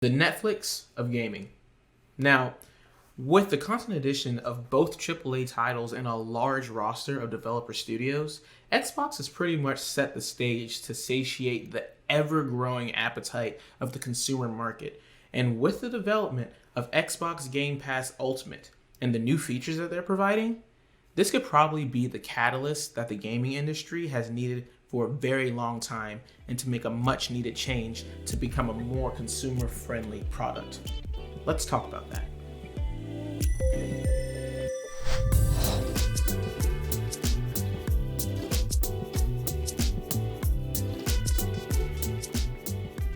the Netflix of gaming. Now, with the constant addition of both AAA titles and a large roster of developer studios, Xbox has pretty much set the stage to satiate the ever-growing appetite of the consumer market. And with the development of Xbox Gamepass Ultimate and the new features that they're providing, this could probably be the catalyst that the gaming industry has needed for a very long time, and to make a much needed change to become a more consumer friendly product. Let's talk about that.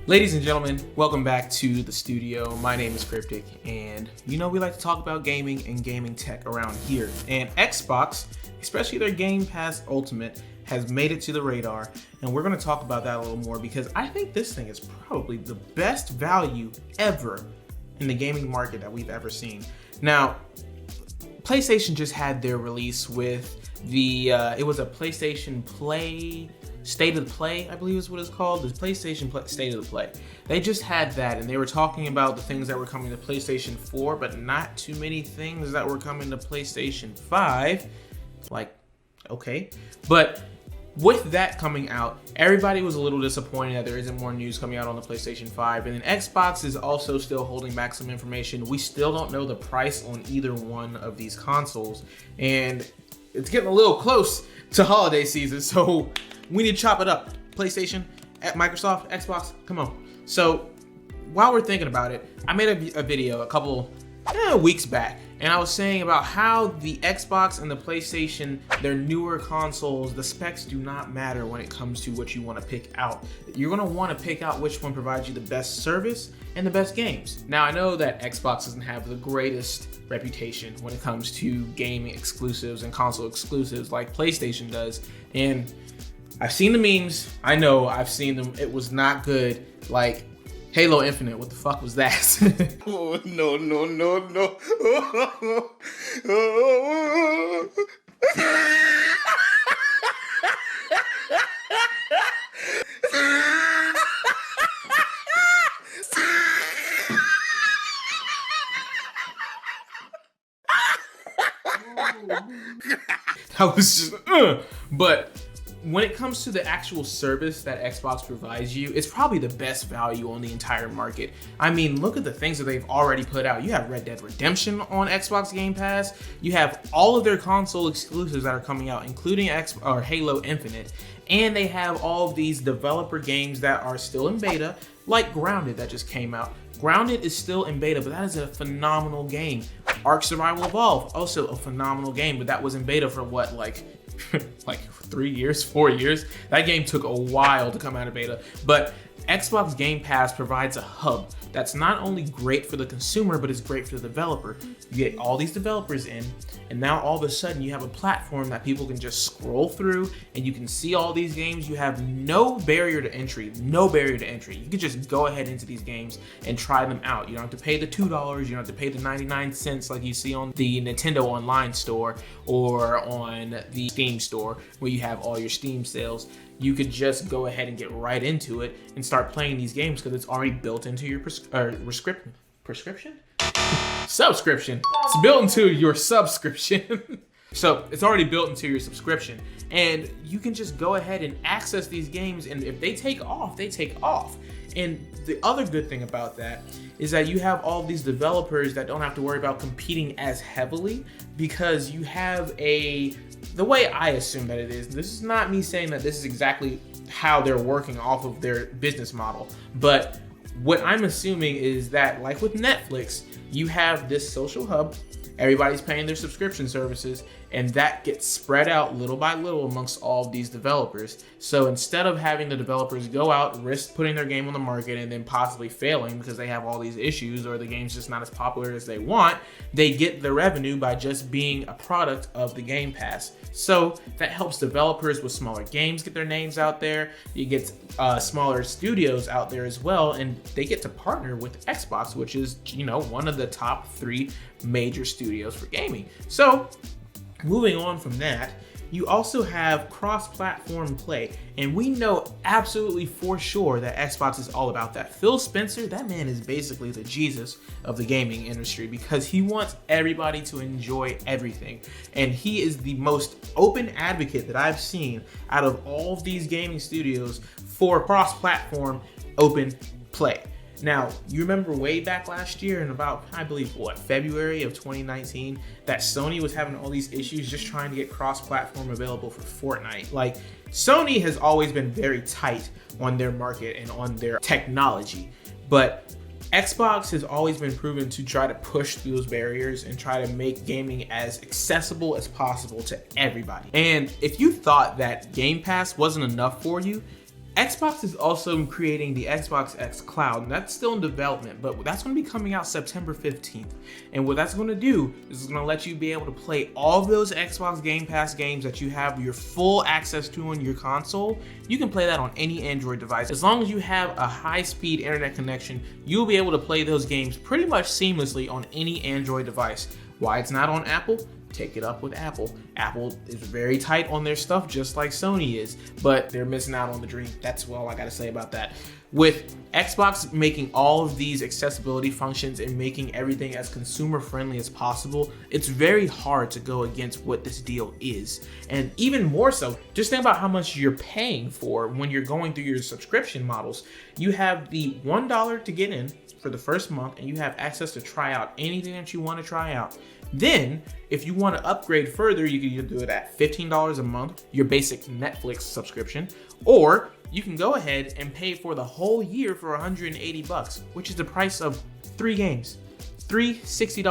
Ladies and gentlemen, welcome back to the studio. My name is Cryptic, and we like to talk about gaming and gaming tech around here. And Xbox, especially their Game Pass Ultimate, has made it to the radar, and we're going to talk about that a little more because I think this thing is probably the best value ever in the gaming market that we've ever seen. Now, PlayStation just had their release with it was a PlayStation Play, State of the Play, I believe is what it's called, the PlayStation State of the Play. They just had that, and they were talking about the things that were coming to PlayStation 4, but not too many things that were coming to PlayStation 5. Okay. But with that coming out, everybody was a little disappointed that there isn't more news coming out on the PlayStation 5. And then Xbox is also still holding back some information. We still don't know the price on either one of these consoles. And it's getting a little close to holiday season, so we need to chop it up. PlayStation, Microsoft, Xbox, come on. So while we're thinking about it, I made a video a couple weeks back, and I was saying about how the Xbox and the PlayStation, their newer consoles, the specs do not matter when it comes to what you want to pick out. You're going to want to pick out which one provides you the best service and the best games. Now, I know that Xbox doesn't have the greatest reputation when it comes to gaming exclusives and console exclusives like PlayStation does, and I've seen the memes. I know I've seen them. It was not good. Like Halo Infinite, what the fuck was that? Oh, no. That was just, but when it comes to the actual service that Xbox provides you, it's probably the best value on the entire market. I mean, look at the things that they've already put out. You have Red Dead Redemption on Xbox Game Pass. You have all of their console exclusives that are coming out, including Halo Infinite. And they have all of these developer games that are still in beta, like Grounded that just came out. Grounded is still in beta, but that is a phenomenal game. Ark Survival Evolved, also a phenomenal game, but that was in beta for what, like 3 years, 4 years. That game took a while to come out of beta. But Xbox Game Pass provides a hub that's not only great for the consumer, but it's great for the developer. You get all these developers in, and now all of a sudden you have a platform that people can just scroll through, and you can see all these games. You have no barrier to entry. You can just go ahead into these games and try them out. You don't have to pay the $2. You don't have to pay the 99 cents like you see on the Nintendo Online store or on the Steam store where you have all your Steam sales. You could just go ahead and get right into it and start playing these games because it's already built into your subscription. It's built into your subscription. So it's already built into your subscription, and you can just go ahead and access these games, and if they take off, they take off. And the other good thing about that is that you have all these developers that don't have to worry about competing as heavily, because you have the way I assume that it is, this is not me saying that this is exactly how they're working off of their business model, but what I'm assuming is that, like with Netflix, you have this social hub, everybody's paying their subscription services, and that gets spread out little by little amongst all of these developers. So instead of having the developers go out, risk putting their game on the market and then possibly failing because they have all these issues or the game's just not as popular as they want, they get the revenue by just being a product of the Game Pass. So that helps developers with smaller games get their names out there. You get smaller studios out there as well, and they get to partner with Xbox, which is, one of the top 3 major studios for gaming. So moving on from that, you also have cross-platform play. And we know absolutely for sure that Xbox is all about that. Phil Spencer, that man is basically the Jesus of the gaming industry because he wants everybody to enjoy everything. And he is the most open advocate that I've seen out of all of these gaming studios for cross-platform open play. Now, you remember way back last year in about, I believe, February of 2019, that Sony was having all these issues just trying to get cross-platform available for Fortnite. Like, Sony has always been very tight on their market and on their technology, but Xbox has always been proven to try to push through those barriers and try to make gaming as accessible as possible to everybody. And if you thought that Game Pass wasn't enough for you, Xbox is also creating the Xbox X Cloud, and that's still in development, but that's going to be coming out September 15th. And what that's going to do is it's going to let you be able to play all of those Xbox Game Pass games that you have your full access to on your console. You can play that on any Android device. As long as you have a high-speed internet connection, you'll be able to play those games pretty much seamlessly on any Android device. Why it's not on Apple? Take it up with Apple. Apple is very tight on their stuff, just like Sony is, but they're missing out on the dream. That's all I gotta say about that. With Xbox making all of these accessibility functions and making everything as consumer friendly as possible, it's very hard to go against what this deal is. And even more so, just think about how much you're paying for when you're going through your subscription models. You have the $1 to get in for the first month, and you have access to try out anything that you want to try out. Then, if you want to upgrade further, you can either do it at $15 a month, your basic Netflix subscription, or you can go ahead and pay for the whole year for $180, which is the price of 3 games. 3 $60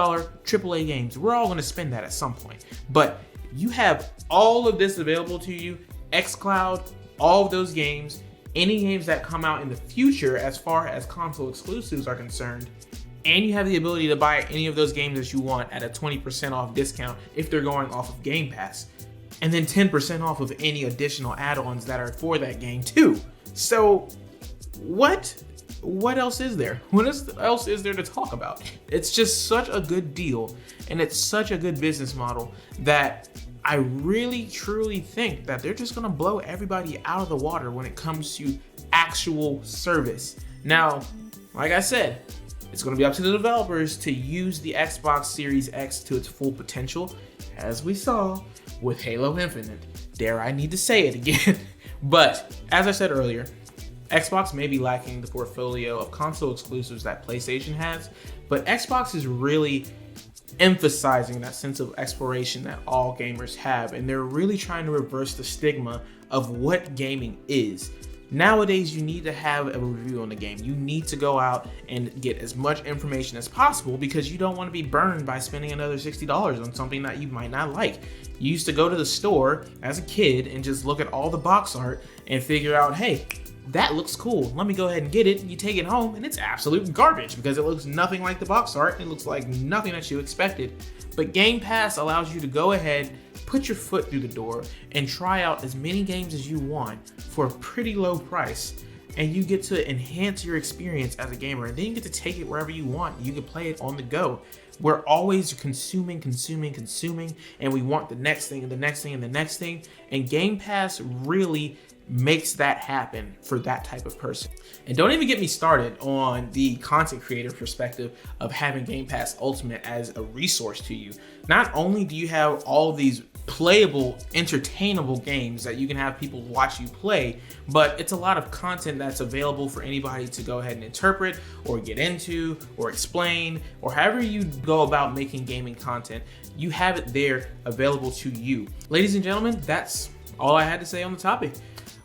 AAA games. We're all going to spend that at some point. But you have all of this available to you, xCloud, all of those games, any games that come out in the future as far as console exclusives are concerned, and you have the ability to buy any of those games that you want at a 20% off discount if they're going off of Game Pass, and then 10% off of any additional add-ons that are for that game too. So what else is there? What else is there to talk about? It's just such a good deal, and it's such a good business model that I really truly think that they're just gonna blow everybody out of the water when it comes to actual service. Now, like I said, it's going to be up to the developers to use the Xbox Series X to its full potential, as we saw with Halo Infinite. Dare I need to say it again. But, as I said earlier, Xbox may be lacking the portfolio of console exclusives that PlayStation has, but Xbox is really emphasizing that sense of exploration that all gamers have, and they're really trying to reverse the stigma of what gaming is. Nowadays, you need to have a review on the game. You need to go out and get as much information as possible because you don't want to be burned by spending another $60 on something that you might not like. You used to go to the store as a kid and just look at all the box art and figure out, hey, that looks cool. Let me go ahead and get it. You take it home and it's absolute garbage because it looks nothing like the box art. It looks like nothing that you expected. But Game Pass allows you to go ahead, put your foot through the door, and try out as many games as you want for a pretty low price. And you get to enhance your experience as a gamer. And then you get to take it wherever you want. You can play it on the go. We're always consuming, and we want the next thing and the next thing and the next thing. And Game Pass really makes that happen for that type of person. And don't even get me started on the content creator perspective of having Game Pass Ultimate as a resource to you. Not only do you have all of these playable, entertainable games that you can have people watch you play, but it's a lot of content that's available for anybody to go ahead and interpret or get into or explain, or however you go about making gaming content. You have it there available to you. Ladies and gentlemen, that's all I had to say on the topic.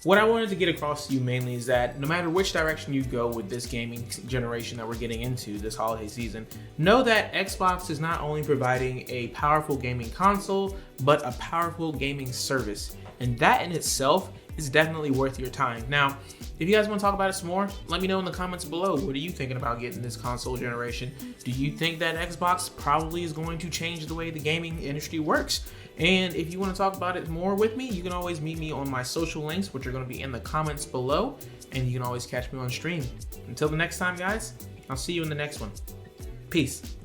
What I wanted to get across to you mainly is that no matter which direction you go with this gaming generation that we're getting into this holiday season, know that Xbox is not only providing a powerful gaming console, but a powerful gaming service. And that in itself is definitely worth your time. Now, if you guys want to talk about it some more, let me know in the comments below. What are you thinking about getting this console generation? Do you think that Xbox probably is going to change the way the gaming industry works? And if you want to talk about it more with me, you can always meet me on my social links, which are going to be in the comments below. And you can always catch me on stream. Until the next time, guys, I'll see you in the next one. Peace.